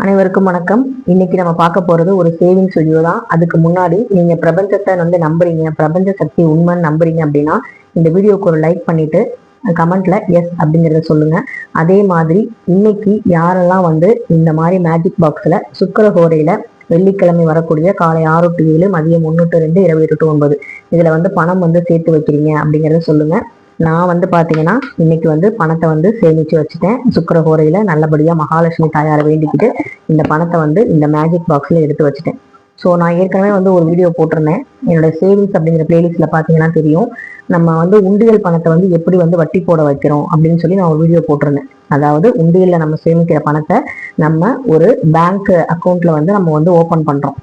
அனைவருக்கும் வணக்கம். இன்னைக்கு நம்ம பார்க்க போறது ஒரு சேவிங்ஸ் வீடியோ தான். அதுக்கு முன்னாடி நீங்க பிரபஞ்சத்தை நம்புறீங்க, பிரபஞ்ச சக்தி உண்மைன்னு நம்புறீங்க அப்படின்னா இந்த வீடியோக்கு ஒரு லைக் பண்ணிட்டு கமெண்ட்ல எஸ் அப்படிங்கிறத சொல்லுங்க. அதே மாதிரி இன்னைக்கு யாரெல்லாம் இந்த மாதிரி மேஜிக் பாக்ஸ்ல சுக்கிரஹோரையில வெள்ளிக்கிழமை வரக்கூடிய காலை 6 to 7, மதியம் 1 to 2, இரவு 8 to 9 இதுல பணம் சேர்த்து வைக்கிறீங்க அப்படிங்கிறத சொல்லுங்க. நான் பாத்தீங்கன்னா இன்னைக்கு பணத்தை சேமிச்சு வச்சுட்டேன். சுக்கிரஹோரையில நல்லபடியா மகாலட்சுமி தாயாரை வேண்டிக்கிட்டு இந்த பணத்தை இந்த மேஜிக் பாக்ஸ்ல எடுத்து வச்சுட்டேன். ஸோ நான் ஏற்கனவே ஒரு வீடியோ போட்டிருந்தேன். என்னோட சேவிங்ஸ் அப்படிங்கிற பிளேலிஸ்ட்ல பாத்தீங்கன்னா தெரியும். நம்ம உண்டியல் பணத்தை எப்படி வட்டி போட வைக்கிறோம் அப்படின்னு சொல்லி நான் ஒரு வீடியோ போட்டிருந்தேன். அதாவது உண்டியல்ல நம்ம சேமிக்கிற பணத்தை நம்ம ஒரு பேங்க் அக்கௌண்ட்ல நம்ம ஓபன் பண்றோம்.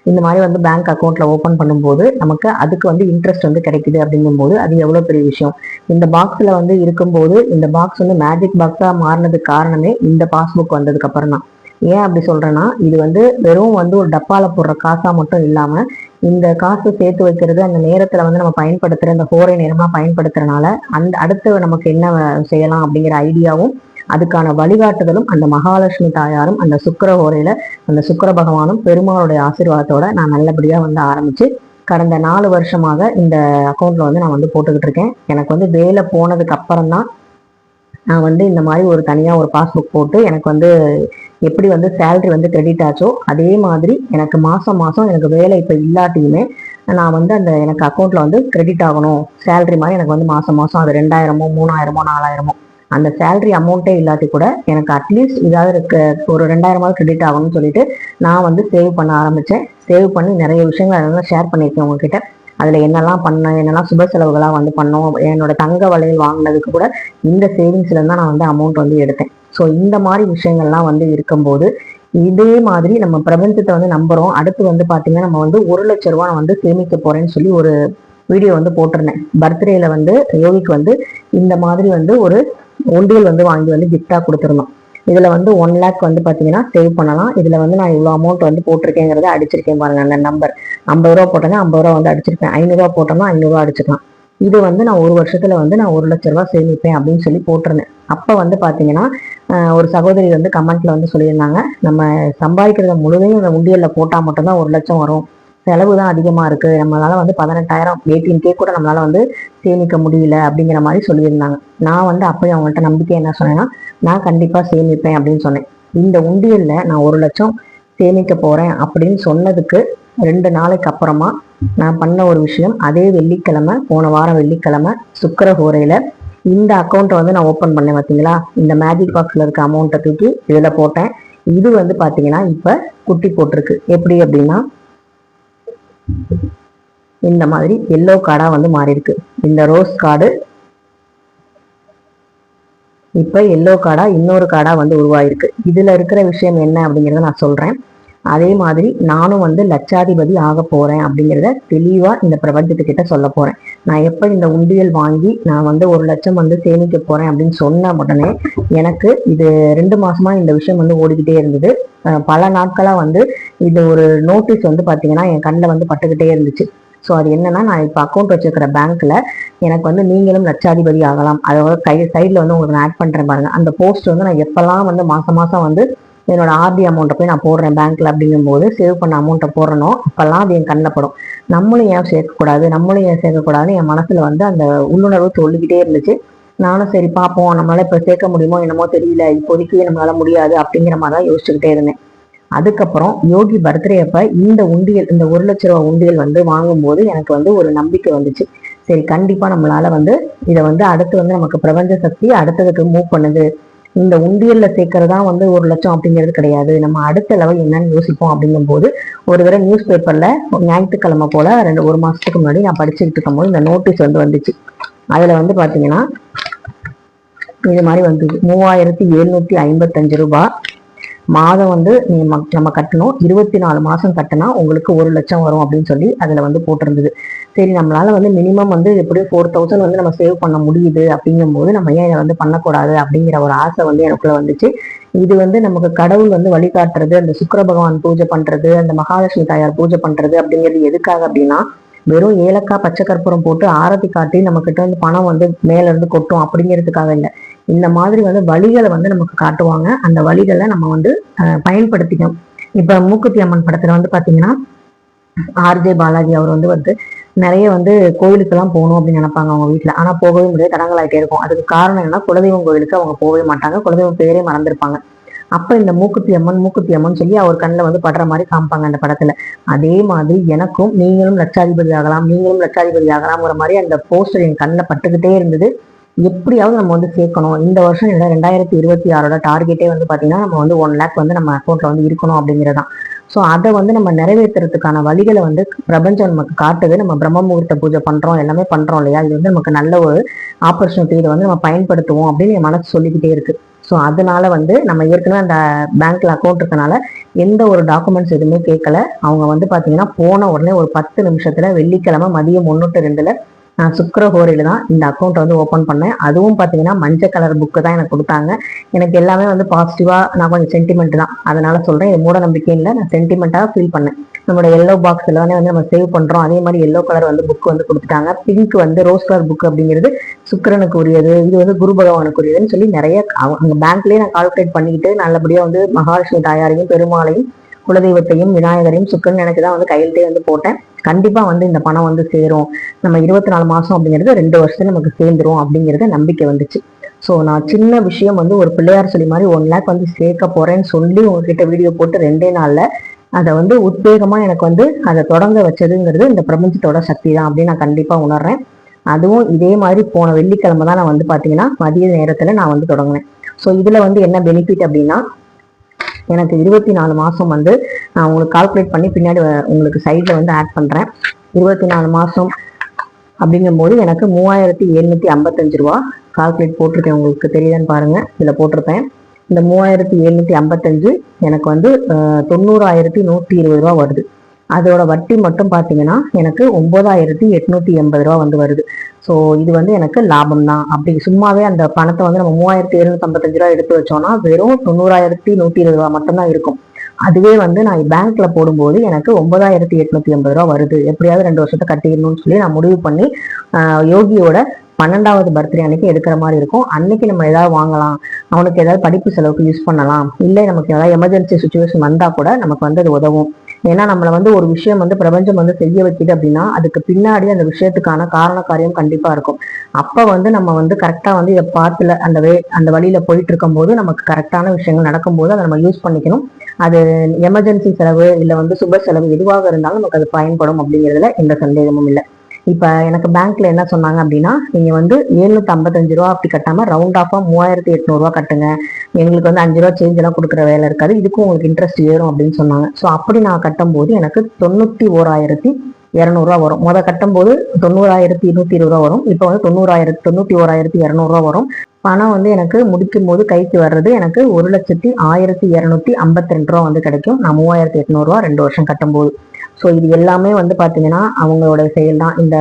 இந்த மாதிரி பேங்க் அக்கௌண்ட்ல ஓபன் பண்ணும்போது நமக்கு அதுக்கு இன்ட்ரெஸ்ட் கிடைக்குது. அப்படிங்கும்போது அது எவ்வளவு பெரிய விஷயம். இந்த பாக்ஸ்ல இருக்கும்போது இந்த பாக்ஸ் மேஜிக் பாக்ஸா மாறினதுக்கு காரணமே இந்த பாஸ்புக் வந்ததுக்கு அப்புறம் தான். ஏன் அப்படி சொல்றேன்னா, இது வெறும் ஒரு டப்பால போடுற காசா மட்டும் இல்லாம இந்த காசு சேர்த்து வைக்கிறது அந்த நேரத்துல நம்ம பயன்படுத்துற இந்த ஹோரை நேரமா பயன்படுத்துறதுனால அந்த அடுத்து நமக்கு என்ன செய்யலாம் அப்படிங்கிற ஐடியாவும் அதுக்கான வழிகாட்டுதலும் அந்த மகாலட்சுமி தாயாரும் அந்த சுக்கிரஹோரையில அந்த சுக்கிர பகவானும் பெருமாளுடைய ஆசீர்வாதத்தோட நான் நல்லபடியா ஆரம்பிச்சு கடந்த 4 வருஷமாக இந்த அக்கௌண்ட்ல நான் போட்டுக்கிட்டு இருக்கேன். எனக்கு வேலை போனதுக்கு அப்புறம் தான் நான் இந்த மாதிரி ஒரு தனியா ஒரு பாஸ்புக் போட்டு எனக்கு எப்படி சேலரி கிரெடிட் ஆச்சோ அதே மாதிரி எனக்கு மாசம் மாசம் எனக்கு வேலை இப்ப இல்லாட்டியுமே நான் அந்த எனக்கு அக்கௌண்ட்ல கிரெடிட் ஆகணும். சேலரி மாதிரி எனக்கு மாசம் மாசம் அது 2000மோ 3000மோ 4000மோ அந்த சேலரி அமௌண்ட்டே இல்லாட்டி கூட எனக்கு அட்லீஸ்ட் இதாவது ஒரு 2000 கிரெடிட் ஆகணும்னு சொல்லிட்டு நான் சேவ் பண்ண ஆரம்பிச்சேன். சேவ் பண்ணி நிறைய விஷயங்கள் அதெல்லாம் ஷேர் பண்ணியிருக்கேன் உங்ககிட்ட. அதுல என்னெல்லாம் பண்ணேன், என்னெல்லாம் சுப செலவுகளா பண்ணோம். என்னோட தங்க வளையல் வாங்கினதுக்கு கூட இந்த சேவிங்ஸ்ல தான் நான் அமௌண்ட் எடுத்தேன். ஸோ இந்த மாதிரி விஷயங்கள்லாம் இருக்கும்போது இதே மாதிரி நம்ம பிரபஞ்சத்தை நம்புறோம். அடுத்து பாத்தீங்கன்னா நம்ம 1,00,000 ரூபாய் நான் சேமிக்க போறேன்னு சொல்லி ஒரு வீடியோ போட்டிருந்தேன். பர்த்டேல யோகிக்கு இந்த மாதிரி ஒரு ஒண்டியல் வாங்கி கிஃப்டா கொடுத்துருந்தோம். இதுல 1 லேக் பாத்தீங்கன்னா சேவ் பண்ணலாம். இதுல நான் இவ்வளவு அமௌண்ட் போட்டிருக்கேங்கிறத அடிச்சிருக்கேன் பாருங்க. அந்த நம்பர் 50 ரூபா போட்டேன்னா 50 ரூபா அடிச்சிருக்கேன். 500 ரூபா போட்டோம்னா 500 ரூபா அடிச்சுக்கலாம். இது நான் ஒரு வருஷத்துல நான் 1,00,000 ரூபாய் சேமிப்பேன் அப்படின்னு சொல்லி போட்டிருந்தேன். அப்ப பாத்தீங்கன்னா ஒரு சகோதரி கமெண்ட்ல சொல்லியிருந்தாங்க, நம்ம சம்பாதிக்கிறத முழுதையும் இந்த உண்டியல்ல போட்டா மட்டும்தான் 1,00,000 வரும். செலவு தான் அதிகமா இருக்கு. நம்மளால 18,000 18K கூட நம்மளால சேமிக்க முடியல அப்படிங்கிற மாதிரி சொல்லியிருந்தாங்க. நான் அப்பயும் அவங்கள்ட்ட நம்பிக்கை என்ன சொன்னேன்னா, நான் கண்டிப்பா சேமிப்பேன் அப்படின்னு சொன்னேன். இந்த உண்டியல்ல நான் 1,00,000 சேமிக்க போறேன் அப்படின்னு சொன்னதுக்கு 2 நாளைக்கு அப்புறமா நான் பண்ண ஒரு விஷயம், அதே வெள்ளிக்கிழமை, போன வாரம் வெள்ளிக்கிழமை சுக்கிரஹோரையில இந்த அக்கௌண்ட்டை நான் ஓபன் பண்ணேன். பார்த்தீங்களா, இந்த மேஜிக் பாக்ஸ்ல இருக்க அமௌண்ட்டை தூக்கி இதுல போட்டேன். இது பாத்தீங்கன்னா இப்ப குட்டி போட்டிருக்கு. எப்படி அப்படின்னா இந்த மாதிரி எல்லோ கார்டா மாறி இருக்கு. இந்த ரோஸ் கார்டு இப்ப எல்லோ கார்டா இன்னொரு கார்டா உருவாயிருக்கு. இதுல இருக்கிற விஷயம் என்ன அப்படிங்கிறத நான் சொல்றேன். அதே மாதிரி நானும் லட்சாதிபதி ஆக போறேன் அப்படிங்கிறத தெளிவா இந்த பிரபஞ்சத்துக்கிட்ட சொல்ல போறேன். நான் எப்ப இந்த உண்டியல் வாங்கி நான் 1,00,000 சேமிக்க போறேன் அப்படின்னு சொன்ன உடனே எனக்கு இது 2 மாசமா இந்த விஷயம் ஓடிக்கிட்டே இருந்தது. பல நாட்களா இது ஒரு நோட்டீஸ் பாத்தீங்கன்னா என் கண்ணில் பட்டுக்கிட்டே இருந்துச்சு. ஸோ அது என்னன்னா, நான் இப்போ அக்கௌண்ட் வச்சிருக்கிற பேங்க்ல எனக்கு நீங்களும் லட்சாதிபதி ஆகலாம், அதோட சைட்ல உங்களுக்கு நான் ஆட் பண்றேன் பாருங்க. அந்த போஸ்ட் நான் எப்பெல்லாம் மாசம் மாசம் என்னோட ஆர்டி அமௌண்ட்டை போய் நான் போடுறேன் பேங்க்ல அப்படிங்கும்போது சேவ் பண்ண அமௌண்ட்டை போடுறனோ அப்பெல்லாம் அது என் கண்ணில் படும். நம்மளும் ஏன் சேர்க்கக்கூடாதுன்னு என் மனசுல அந்த உள்ளுணர்வு சொல்லிக்கிட்டே இருந்துச்சு. நானும் சரி பார்ப்போம், நம்மளால இப்ப சேர்க்க முடியுமோ என்னமோ தெரியல, இப்போதைக்கு நம்மளால முடியாது அப்படிங்கிற மாதிரி தான் யோசிச்சுக்கிட்டே இருந்தேன். அதுக்கப்புறம் யோகி பர்த்டே அப்ப இந்த உண்டியல், இந்த 1,00,000 ரூபாய் உண்டியல் வாங்கும்போது எனக்கு ஒரு நம்பிக்கை வந்துச்சு. சரி, கண்டிப்பா நம்மளால இதை அடுத்து நமக்கு பிரபஞ்ச சக்தி அடுத்ததுக்கு மூவ் பண்ணுது. இந்த உண்டியல்ல சேர்க்கறதா 1,00,000 அப்படிங்கிறது கிடையாது. நம்ம அடுத்த லெவல் என்னன்னு யோசிப்போம். அப்படிங்கும் போது ஒரு தடவை நியூஸ் பேப்பர்ல ஞாயிற்றுக்கிழமை போல 1 மாசத்துக்கு முன்னாடி நான் படிச்சுக்கிட்டு இருக்கும்போது இந்த நோட்டீஸ் வந்துச்சு. அதுல பாத்தீங்கன்னா இது மாதிரி 3,755 ரூபாய் மாதம் நம்ம கட்டணும். 24 மாசம் கட்டினா உங்களுக்கு 1,00,000 வரும் அப்படின்னு சொல்லி அதுல போட்டிருந்தது. சரி, நம்மளால மினிமம் எப்படியும் 4,000 நம்ம சேவ் பண்ண முடியுது. அப்படிங்கும் போது நம்ம ஏன் இதை பண்ணக்கூடாது அப்படிங்கிற ஒரு ஆசை எனக்குள்ள வந்துச்சு. இது நமக்கு கடவுள் வழிகாட்டுறது, அந்த சுக்கிர பகவான் பூஜை பண்றது, அந்த மகாலட்சுமி தாயார் பூஜை பண்றது அப்படிங்கிறது எதுக்காக அப்படின்னா, வெறும் ஏலக்காய் பச்சை கற்பூரம் போட்டு ஆரத்தி காட்டி நம்ம கிட்ட வந்து பணம் வந்து மேல இருந்து கொட்டும் அப்படிங்கிறதுக்காக இல்லை. இந்த மாதிரி வந்து வழிகளை வந்து நமக்கு காட்டுவாங்க. அந்த வழிகளை நம்ம வந்து பயன்படுத்திக்கணும். இப்ப மூக்குத்தி அம்மன் படத்துல வந்து பாத்தீங்கன்னா ஆர்ஜே பாலாஜி அவர் வந்து நிறைய வந்து கோவிலுக்கெல்லாம் போகணும் அப்படின்னு நினைப்பாங்க அவங்க வீட்டுல. ஆனா போகவே முடியாது, தடங்களாயிட்டே இருக்கும். அதுக்கு காரணம் என்னன்னா குலதெய்வம் கோவிலுக்கு அவங்க போகவே மாட்டாங்க, குலதெய்வம் பேரே மறந்துருப்பாங்க. அப்ப இந்த மூக்குத்தி அம்மன் சொல்லி அவர் கண்ணில் வந்து படுற மாதிரி காமிப்பாங்க அந்த படத்துல. அதே மாதிரி எனக்கும் நீங்களும் லட்சாதிபதி ஆகலாம், நீங்களும் லட்சாதிபதி ஆகலாம்ங்கிற மாதிரி அந்த போஸ்டர் என் கண்ணில் பட்டுக்கிட்டே இருந்தது. எப்படியாவது நம்ம வந்து சேர்க்கணும். இந்த வருஷம் 2026 டார்கெட்டே வந்து பாத்தீங்கன்னா நம்ம வந்து 1 lakh வந்து நம்ம அக்கௌண்ட்ல வந்து இருக்கணும் அப்படிங்கிறதான். ஸோ அதை வந்து நம்ம நிறைவேற்றுறதுக்கான வழிகளை வந்து பிரபஞ்சம் நமக்கு காட்டுது. நம்ம பிரம்ம முகூர்த்த பூஜை பண்றோம், எல்லாமே பண்றோம் இல்லையா, இது வந்து நமக்கு நல்ல ஒரு ஆப்பர்ச்சுனிட்டி, இதை வந்து நம்ம பயன்படுத்துவோம் அப்படின்னு என் மனசு சொல்லிக்கிட்டே இருக்கு. ஸோ அதனால வந்து நம்ம ஏற்கனவே அந்த பேங்க்ல அக்கௌண்ட் இருக்கனால எந்த ஒரு டாக்குமெண்ட்ஸ் எதுவுமே கேட்கல. அவங்க வந்து பாத்தீங்கன்னா போன உடனே ஒரு 10 நிமிஷத்துல வெள்ளிக்கிழமை மதியம் 1:02 நான் சுக்கரஹோரையில தான் இந்த அக்கௌண்ட் வந்து ஓப்பன் பண்ணேன். அதுவும் பார்த்தீங்கன்னா மஞ்சள் கலர் புக்கு தான் எனக்கு கொடுத்தாங்க. எனக்கு எல்லாமே வந்து பாசிட்டிவா, நான் கொஞ்சம் சென்டிமெண்ட் தான், அதனால சொல்றேன். இது மூட நம்பிக்கை இல்லை, நான் சென்டிமெண்ட்டாக ஃபீல் பண்ணேன். நம்மளோட எல்லோ பாக்ஸ் எல்லாமே வந்து நம்ம சேவ் பண்றோம், அதே மாதிரி எல்லோ கலர் வந்து புக் வந்து கொடுத்துட்டாங்க. பிங்க் வந்து ரோஸ் கலர் புக் அப்படிங்கிறது சுக்கிரனுக்கு உரியது, இது வந்து குரு பகவானுக்கு உரியதுன்னு சொல்லி நிறைய அங்க பேங்க்லயே நான் கால்குலேட் பண்ணிக்கிட்டு நல்லபடியா வந்து மகாலட்சுமி தாயாரையும் பெருமாளையும் குலதெய்வத்தையும் விநாயகரையும் சுக்கரன் எனக்கு தான் வந்து கையெழுத்தே வந்து போட்டேன். கண்டிப்பா வந்து இந்த பணம் வந்து சேரும், நம்ம 24 மாசம் அப்படிங்கிறது 2 வருஷத்துல நமக்கு சேர்ந்துரும் அப்படிங்கிறது நம்பிக்கை வந்துச்சு. ஸோ நான் சின்ன விஷயம் வந்து ஒரு பிள்ளையார் சொல்லி மாதிரி 1 lakh வந்து சேர்க்க போறேன்னு சொல்லி உங்ககிட்ட வீடியோ போட்டு 2 நாள்ல அதை வந்து உத்வேகமா எனக்கு வந்து அதை தொடங்க வச்சதுங்கிறது இந்த பிரபஞ்சத்தோட சக்தி தான் அப்படின்னு நான் கண்டிப்பா உணர்றேன். அதுவும் இதே மாதிரி போன வெள்ளிக்கிழமை தான் நான் வந்து பாத்தீங்கன்னா மதிய நேரத்துல நான் வந்து தொடங்கினேன். ஸோ இதுல வந்து என்ன பெனிஃபிட் அப்படின்னா, எனக்கு 24 மாசம் வந்து நான் உங்களுக்கு கால்குலேட் பண்ணி பின்னாடி உங்களுக்கு சைட்ல வந்து ஆட் பண்றேன். 24 மாசம் அப்படிங்கும்போது எனக்கு 3755 ரூபா கால்குலேட் போட்டிருக்கேன். உங்களுக்கு தெரியுதான்னு பாருங்க, இதுல போட்டிருப்பேன். இந்த 3755 எனக்கு வந்து 90,120 ரூபா வருது. அதோட வட்டி மட்டும் பார்த்தீங்கன்னா எனக்கு 9,880 ரூபா வந்து வருது. ஸோ இது வந்து எனக்கு லாபம் தான். அப்படி சும்மாவே அந்த பணத்தை வந்து நம்ம 3,755 ரூபா எடுத்து வச்சோம்னா வெறும் 90,120 ரூபா மட்டும்தான் இருக்கும். அதுவே வந்து நான் பேங்க்ல போடும்போது எனக்கு 9,880 ரூபா வருது. எப்படியாவது 2 வருஷத்தை கட்டிடணும்னு சொல்லி நான் முடிவு பண்ணி யோகியோட 12வது பர்த்டே அன்னைக்கு எடுக்கிற மாதிரி இருக்கும். அன்னைக்கு நம்ம ஏதாவது வாங்கலாம், அவனுக்கு ஏதாவது படிப்பு செலவுக்கு யூஸ் பண்ணலாம், இல்லை நமக்கு ஏதாவது எமர்ஜென்சி சுச்சுவேஷன் வந்தா கூட நமக்கு வந்து அது உதவும். ஏன்னா நம்மளை வந்து ஒரு விஷயம் வந்து பிரபஞ்சம் வந்து செய்ய வைக்குது அப்படின்னா அதுக்கு பின்னாடி அந்த விஷயத்துக்கான காரண காரியம் கண்டிப்பா இருக்கும். அப்ப வந்து நம்ம வந்து கரெக்டா வந்து இதை பார்த்துல அந்த வழியில போயிட்டு இருக்கும் போது நமக்கு கரெக்டான விஷயங்கள் நடக்கும்போது அதை நம்ம யூஸ் பண்ணிக்கணும். அது எமர்ஜென்சி செலவு இல்லை வந்து சுப செலவு எதுவாக இருந்தாலும் நமக்கு அது பயன்படும் அப்படிங்கிறதுல எந்த சந்தேகமும் இல்லை. இப்ப எனக்கு பேங்க்ல என்ன சொன்னாங்க அப்படின்னா, நீங்க வந்து 755 ரூபா அப்படி கட்டாம ரவுண்ட் ஆஃபா 3,800 ரூபா கட்டுங்க, எங்களுக்கு வந்து 5 ரூபா சேஞ்ச் எல்லாம் கொடுக்குற வேலை இருக்காது, இதுக்கும் உங்களுக்கு இன்ட்ரெஸ்ட் ஏறும் அப்படின்னு சொன்னாங்க. ஸோ அப்படி நான் கட்டும் போது எனக்கு 91,200 ரூபா வரும். கட்டும் போது 90,120 ரூபா வரும். இப்போ வந்து 91,200 ரூபா வரும். பணம் வந்து எனக்கு முடிக்கும் போது கைக்கு வர்றது எனக்கு 1,01,252 ரூபா வந்து கிடைக்கும். நான் 3,800 ரூபா 2 வருஷம் கட்டும் போது. ஸோ இது எல்லாமே வந்து பார்த்தீங்கன்னா அவங்களோட செயல் தான். இந்த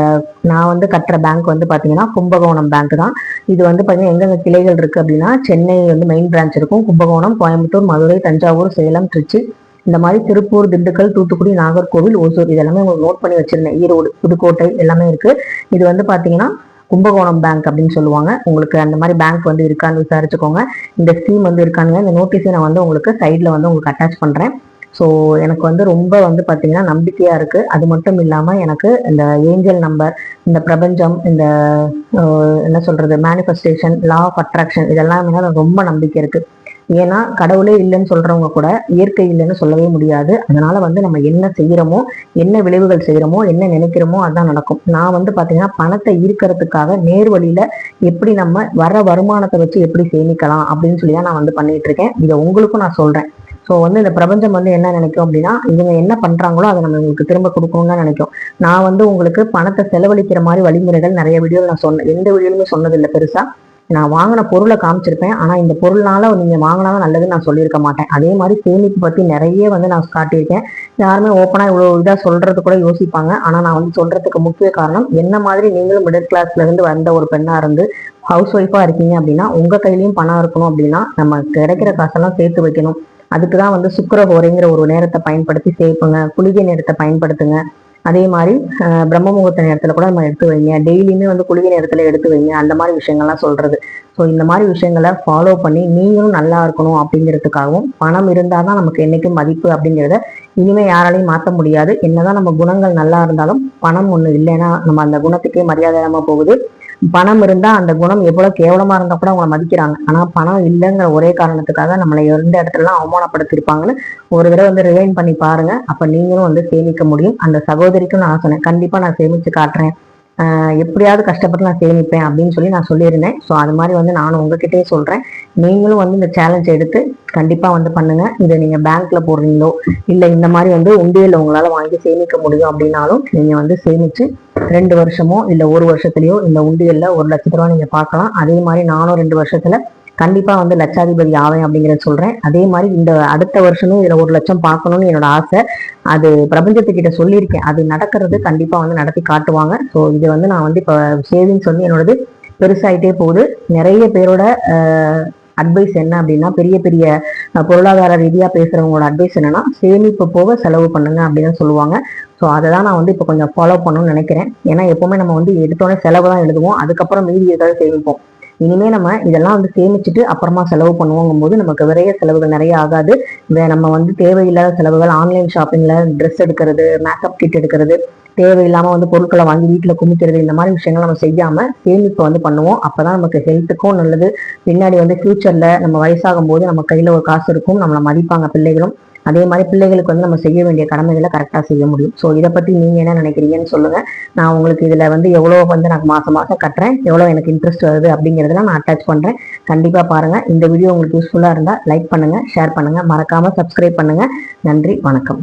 நான் வந்து கட்டுற பேங்க் வந்து பார்த்தீங்கன்னா கும்பகோணம் பேங்க் தான். இது வந்து பார்த்தீங்கன்னா எங்கெங்க கிளைகள் இருக்கு அப்படின்னா, சென்னை வந்து மெயின் பிரான்ச் இருக்கும், கும்பகோணம், கோயம்புத்தூர், மதுரை, தஞ்சாவூர், சேலம், திருச்சி, இந்த மாதிரி திருப்பூர், திண்டுக்கல், தூத்துக்குடி, நாகர்கோவில், ஓசூர், இதெல்லாமே உங்களுக்கு நோட் பண்ணி வச்சிருந்தேன். ஈரோடு, புதுக்கோட்டை எல்லாமே இருக்கு. இது வந்து பார்த்தீங்கன்னா கும்பகோணம் பேங்க் அப்படின்னு சொல்லுவாங்க. உங்களுக்கு அந்த மாதிரி பேங்க் வந்து இருக்கான்னு விசாரிச்சுக்கோங்க. இந்த ஸ்கீம் வந்து இருக்கானுங்க. இந்த நோட்டீஸை நான் வந்து உங்களுக்கு சைட்ல வந்து உங்களுக்கு அட்டாச் பண்றேன். ஸோ எனக்கு வந்து ரொம்ப வந்து பார்த்தீங்கன்னா நம்பிக்கையா இருக்கு. அது மட்டும் இல்லாம எனக்கு இந்த ஏஞ்சல் நம்பர், இந்த பிரபஞ்சம், இந்த என்ன சொல்றது, மேனிஃபெஸ்டேஷன், லா ஆஃப் அட்ராக்ஷன், இதெல்லாம் ரொம்ப நம்பிக்கை இருக்கு. ஏன்னா கடவுளே இல்லைன்னு சொல்றவங்க கூட இயற்கை இல்லைன்னு சொல்லவே முடியாது. அதனால வந்து நம்ம என்ன செய்யறோமோ, என்ன விளைவுகள் செய்யறோமோ, என்ன நினைக்கிறோமோ அதான் நடக்கும். நான் வந்து பாத்தீங்கன்னா பணத்தை ஈர்க்கறதுக்காக நேர் வழியில எப்படி நம்ம வர வருமானத்தை வச்சு எப்படி சேமிக்கலாம் அப்படின்னு சொல்லி தான் நான் வந்து பண்ணிட்டு இருக்கேன். இதை உங்களுக்கும் நான் சொல்றேன். ஸோ வந்து இந்த பிரபஞ்சம் வந்து என்ன நினைக்கும் அப்படின்னா, இவங்க என்ன பண்றாங்களோ அதை நம்ம உங்களுக்கு திரும்ப கொடுக்கணும்னு தான் நினைக்கும். நான் வந்து உங்களுக்கு பணத்தை செலவழிக்கிற மாதிரி வழிமுறைகள் நிறைய வீடியோவில் நான் சொன்னேன். எந்த வீடியோலுமே சொன்னதில்லை பெருசா. நான் வாங்கின பொருளை காமிச்சிருப்பேன், ஆனா இந்த பொருள்னால நீங்க வாங்கினாலும் நல்லதுன்னு நான் சொல்லியிருக்க மாட்டேன். அதே மாதிரி சேமிப்பு பத்தி நிறைய வந்து நான் காட்டியிருக்கேன். யாருமே ஓப்பனா இவ்வளவு இதா சொல்றது கூட யோசிப்பாங்க. ஆனா நான் வந்து சொல்றதுக்கு முக்கிய காரணம், என்ன மாதிரி நீங்களும் மிடில் கிளாஸ்ல இருந்து வந்த ஒரு பெண்ணா இருந்து ஹவுஸ் ஒய்ஃபா இருக்கீங்க அப்படின்னா, உங்க கையிலயும் பணம் இருக்கணும் அப்படின்னா நம்ம கிடைக்கிற காசெல்லாம் சேர்த்து வைக்கணும். அதுக்குதான் வந்து சுக்கிர ஹோரைங்கிற ஒரு நேரத்தை பயன்படுத்தி சேர்ப்புங்க, குளிகை நேரத்தை பயன்படுத்துங்க. அதே மாதிரி பிரம்ம முகூர்த்த நேரத்துல கூட நம்ம எடுத்து வைங்க, டெய்லியுமே வந்து குளிகை நேரத்துல எடுத்து வைங்க, அந்த மாதிரி விஷயங்கள்லாம் சொல்றது. ஸோ இந்த மாதிரி விஷயங்களை ஃபாலோ பண்ணி நீங்களும் நல்லா இருக்கணும் அப்படிங்கிறதுக்காகவும், பணம் இருந்தால் தான் நமக்கு என்னைக்கும் மதிப்பு அப்படிங்கிறத இனிமே யாராலையும் மாற்ற முடியாது. என்னதான் நம்ம குணங்கள் நல்லா இருந்தாலும் பணம் ஒண்ணு இல்லைன்னா நம்ம அந்த குணத்துக்கே மரியாதை இல்லாம போகுது. பணம் இருந்தா அந்த குணம் எவ்வளவு கேவலமா இருந்தா கூட அவங்களை மதிக்கிறாங்க. ஆனா பணம் இல்லைங்கிற ஒரே காரணத்துக்காக நம்மளை எந்த இடத்துல எல்லாம் அவமானப்படுத்திருப்பாங்கன்னு ஒரு தடவை வந்து ரிவைன் பண்ணி பாருங்க. அப்ப நீங்களும் வந்து சேமிக்க முடியும். அந்த சகோதரிக்கும் நான் சொன்னேன், கண்டிப்பா நான் சேமிச்சு காட்டுறேன், எப்படியாவது கஷ்டப்பட்டு நான் சேமிப்பேன் அப்படின்னு சொல்லி நான் சொல்லியிருந்தேன். ஸோ அது மாதிரி வந்து நானும் உங்ககிட்டயே சொல்றேன். நீங்களும் வந்து இந்த சேலஞ்ச் எடுத்து கண்டிப்பா வந்து பண்ணுங்க. இதை நீங்க பேங்க்ல போடுறீங்களோ இல்ல இந்த மாதிரி வந்து உண்டியல் உங்களால வாங்கி சேமிக்க முடியும் அப்படின்னாலும் நீங்க வந்து சேமிச்சு 2 வருஷமோ இல்ல 1 வருஷத்துலயோ இந்த உண்டியல்ல 1,00,000 நீங்க பார்க்கலாம். அதே மாதிரி நானும் 2 வருஷத்துல கண்டிப்பா வந்து லட்சாதிபதி ஆவேன் அப்படிங்கறத சொல்றேன். அதே மாதிரி இந்த அடுத்த வருஷமும் இதுல 1 லட்சம் பார்க்கணும்னு என்னோட ஆசை. அது பிரபஞ்சத்துக்கிட்ட சொல்லியிருக்கேன். அது நடக்கிறது கண்டிப்பா வந்து நடத்தி காட்டுவாங்க. ஸோ இது வந்து நான் வந்து இப்ப சேவிங்ஸ் வந்து என்னோடது பெருசாயிட்டே போகுது. நிறைய பேரோட அட்வைஸ் என்ன அப்படின்னா, பெரிய பெரிய பொருளாதார ரீதியா பேசுறவங்களோட அட்வைஸ் என்னன்னா, சேமிப்பு போக செலவு பண்ணுங்க அப்படின்னு சொல்லுவாங்க. ஸோ அதை தான் நான் வந்து இப்போ கொஞ்சம் ஃபாலோ பண்ணணும்னு நினைக்கிறேன். ஏன்னா எப்பவுமே நம்ம வந்து எடுத்தோடனே செலவு தான் எழுதுவோம், அதுக்கப்புறம் மீதி ஏதாவது சேமிப்போம். இனிமே நம்ம இதெல்லாம் வந்து சேமிச்சுட்டு அப்புறமா செலவு பண்ணுவோங்கும் போது நமக்கு விரைய செலவுகள் நிறைய ஆகாது. நம்ம வந்து தேவையில்லாத செலவுகள், ஆன்லைன் ஷாப்பிங்ல ட்ரெஸ் எடுக்கிறது, மேக்கப் கிட் எடுக்கிறது, தேவையில்லாம வந்து பொருட்களை வாங்கி வீட்டுல குமிக்கிறது, இந்த மாதிரி விஷயங்கள் நம்ம செய்யாம சேமிப்பு வந்து பண்ணுவோம். அப்பதான் நமக்கு ஹெல்த்துக்கும் நல்லது. பின்னாடி வந்து ஃபியூச்சர்ல நம்ம வயசாகும் போது நம்ம கையில ஒரு காசு இருக்கும், நம்மளை மதிப்பாங்க பிள்ளைகளும். அதே மாதிரி பிள்ளைகளுக்கு வந்து நம்ம செய்ய வேண்டிய கடமைகளை கரெக்டா செய்ய முடியும். ஸோ இதை பத்தி நீங்க என்ன நினைக்கிறீங்கன்னு சொல்லுங்க. நான் உங்களுக்கு இதுல வந்து எவ்வளவு வந்து நான் மாசம் மாசம் கட்டுறேன், எவ்வளவு எனக்கு இன்ட்ரெஸ்ட் வருது அப்படிங்கறதெல்லாம் நான் அட்டாச் பண்றேன். கண்டிப்பா பாருங்க. இந்த வீடியோ உங்களுக்கு யூஸ்ஃபுல்லா இருந்தா லைக் பண்ணுங்க, ஷேர் பண்ணுங்க, மறக்காம சப்ஸ்கிரைப் பண்ணுங்க. நன்றி, வணக்கம்.